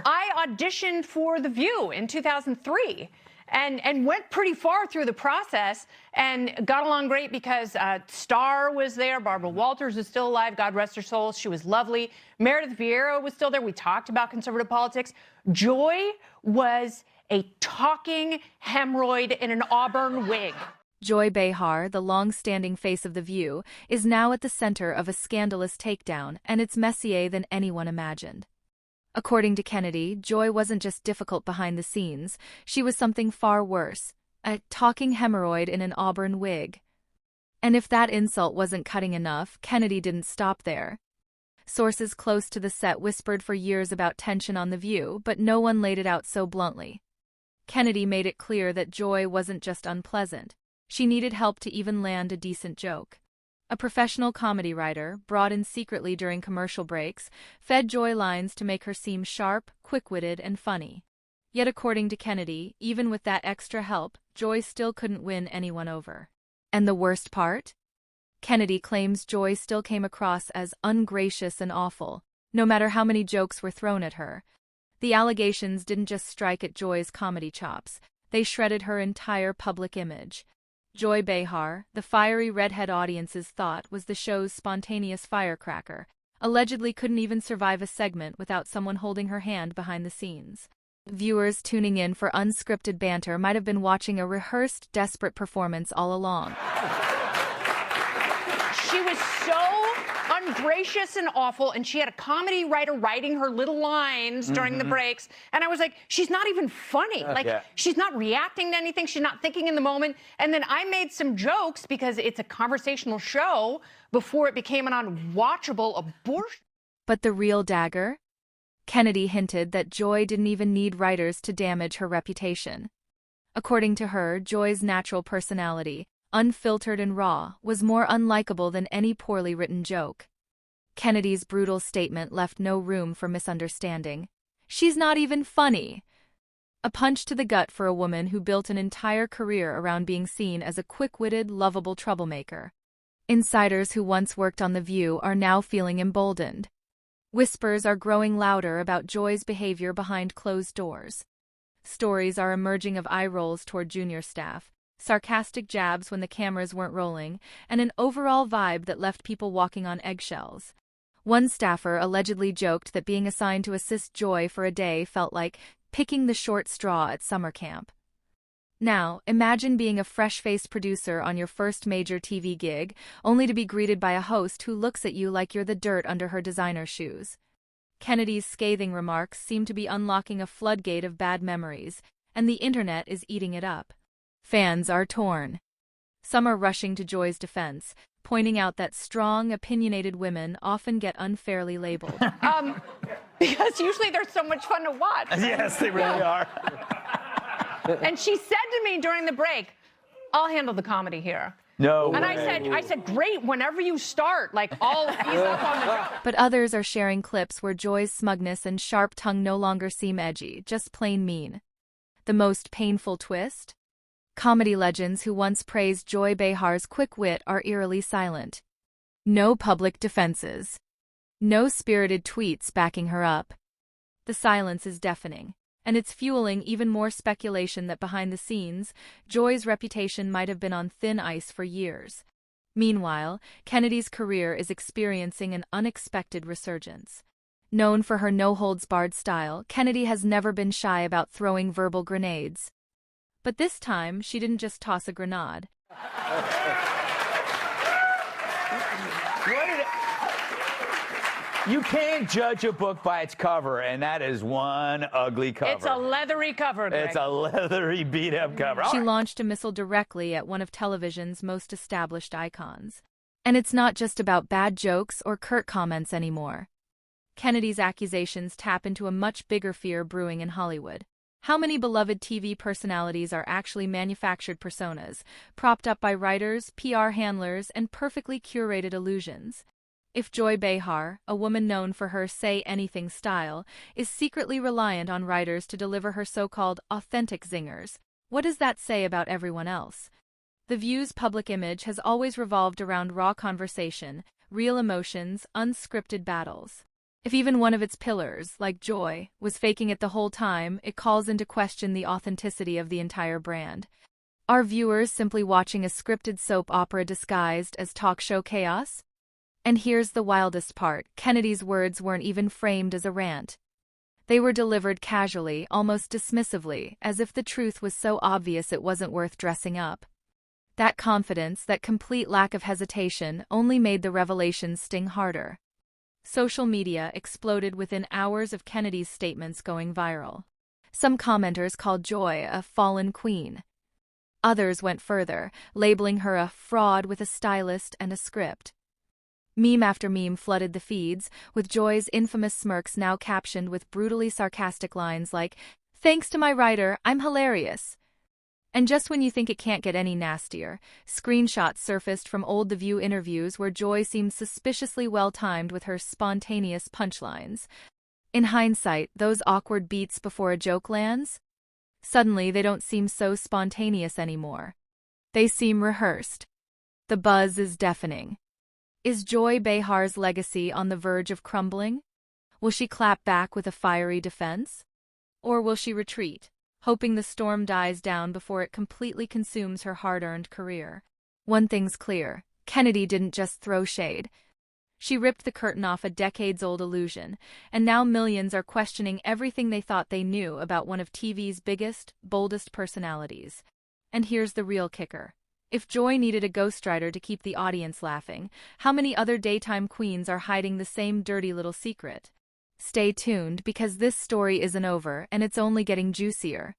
I auditioned for The View in 2003 and went pretty far through the process and got along great because Star was there. Barbara Walters is still alive. God rest her soul. She was lovely. Meredith Vieira was still there. We talked about conservative politics. Joy was a talking hemorrhoid in an auburn wig. Joy Behar, the long-standing face of The View, is now at the center of a scandalous takedown, and it's messier than anyone imagined. According to Kennedy, Joy wasn't just difficult behind the scenes, she was something far worse, a talking hemorrhoid in an auburn wig. And if that insult wasn't cutting enough, Kennedy didn't stop there. Sources close to the set whispered for years about tension on The View, but no one laid it out so bluntly. Kennedy made it clear that Joy wasn't just unpleasant. She needed help to even land a decent joke. A professional comedy writer, brought in secretly during commercial breaks, fed Joy lines to make her seem sharp, quick-witted, and funny. Yet according to Kennedy, even with that extra help, Joy still couldn't win anyone over. And the worst part? Kennedy claims Joy still came across as ungracious and awful, no matter how many jokes were thrown at her. The allegations didn't just strike at Joy's comedy chops, they shredded her entire public image. Joy Behar, the fiery redhead audiences thought was the show's spontaneous firecracker, allegedly couldn't even survive a segment without someone holding her hand behind the scenes. Viewers tuning in for unscripted banter might have been watching a rehearsed, desperate performance all along. She was so ungracious and awful, and she had a comedy writer writing her little lines during the breaks, and I was like, she's not even funny. She's not reacting to anything. She's not thinking in the moment. And then I made some jokes because it's a conversational show before it became an unwatchable abortion. But the real dagger? Kennedy hinted that Joy didn't even need writers to damage her reputation. According to her, Joy's natural personality, unfiltered and raw, was more unlikable than any poorly written joke. Kennedy's brutal statement left no room for misunderstanding. She's not even funny. A punch to the gut for a woman who built an entire career around being seen as a quick-witted, lovable troublemaker. Insiders who once worked on The View are now feeling emboldened. Whispers are growing louder about Joy's behavior behind closed doors. Stories are emerging of eye rolls toward junior staff, sarcastic jabs when the cameras weren't rolling, and an overall vibe that left people walking on eggshells. One staffer allegedly joked that being assigned to assist Joy for a day felt like picking the short straw at summer camp. Now, imagine being a fresh-faced producer on your first major TV gig, only to be greeted by a host who looks at you like you're the dirt under her designer shoes. Kennedy's scathing remarks seem to be unlocking a floodgate of bad memories, and the internet is eating it up. Fans are torn. Some are rushing to Joy's defense, pointing out that strong, opinionated women often get unfairly labeled. Because usually they're so much fun to watch. Yes, they really are. And she said to me during the break, I'll handle the comedy here. No And way. I said, great, whenever you start, like, I'll ease up on the... But others are sharing clips where Joy's smugness and sharp tongue no longer seem edgy, just plain mean. The most painful twist? Comedy legends who once praised Joy Behar's quick wit are eerily silent. No public defenses. No spirited tweets backing her up. The silence is deafening, and it's fueling even more speculation that behind the scenes, Joy's reputation might have been on thin ice for years. Meanwhile, Kennedy's career is experiencing an unexpected resurgence. Known for her no-holds-barred style, Kennedy has never been shy about throwing verbal grenades. But this time, she didn't just toss a grenade. You can't judge a book by its cover, and that is one ugly cover. It's a leathery cover, Greg. It's a leathery, beat-up cover. She launched a missile directly at one of television's most established icons. And it's not just about bad jokes or curt comments anymore. Kennedy's accusations tap into a much bigger fear brewing in Hollywood. How many beloved TV personalities are actually manufactured personas, propped up by writers, PR handlers, and perfectly curated illusions? If Joy Behar, a woman known for her say-anything style, is secretly reliant on writers to deliver her so-called authentic zingers, what does that say about everyone else? The View's public image has always revolved around raw conversation, real emotions, unscripted battles. If even one of its pillars, like Joy, was faking it the whole time, it calls into question the authenticity of the entire brand. Are viewers simply watching a scripted soap opera disguised as talk show chaos? And here's the wildest part: Kennedy's words weren't even framed as a rant. They were delivered casually, almost dismissively, as if the truth was so obvious it wasn't worth dressing up. That confidence, that complete lack of hesitation, only made the revelation sting harder. Social media exploded within hours of Kennedy's statements going viral. Some commenters called Joy a fallen queen. Others went further, labeling her a fraud with a stylist and a script. Meme after meme flooded the feeds, with Joy's infamous smirks now captioned with brutally sarcastic lines like, "Thanks to my writer, I'm hilarious." And just when you think it can't get any nastier, screenshots surfaced from old The View interviews where Joy seemed suspiciously well-timed with her spontaneous punchlines. In hindsight, those awkward beats before a joke lands? Suddenly, they don't seem so spontaneous anymore. They seem rehearsed. The buzz is deafening. Is Joy Behar's legacy on the verge of crumbling? Will she clap back with a fiery defense? Or will she retreat, hoping the storm dies down before it completely consumes her hard-earned career? One thing's clear: Kennedy didn't just throw shade. She ripped the curtain off a decades-old illusion, and now millions are questioning everything they thought they knew about one of TV's biggest, boldest personalities. And here's the real kicker. If Joy needed a ghostwriter to keep the audience laughing, how many other daytime queens are hiding the same dirty little secret? Stay tuned, because this story isn't over, and it's only getting juicier.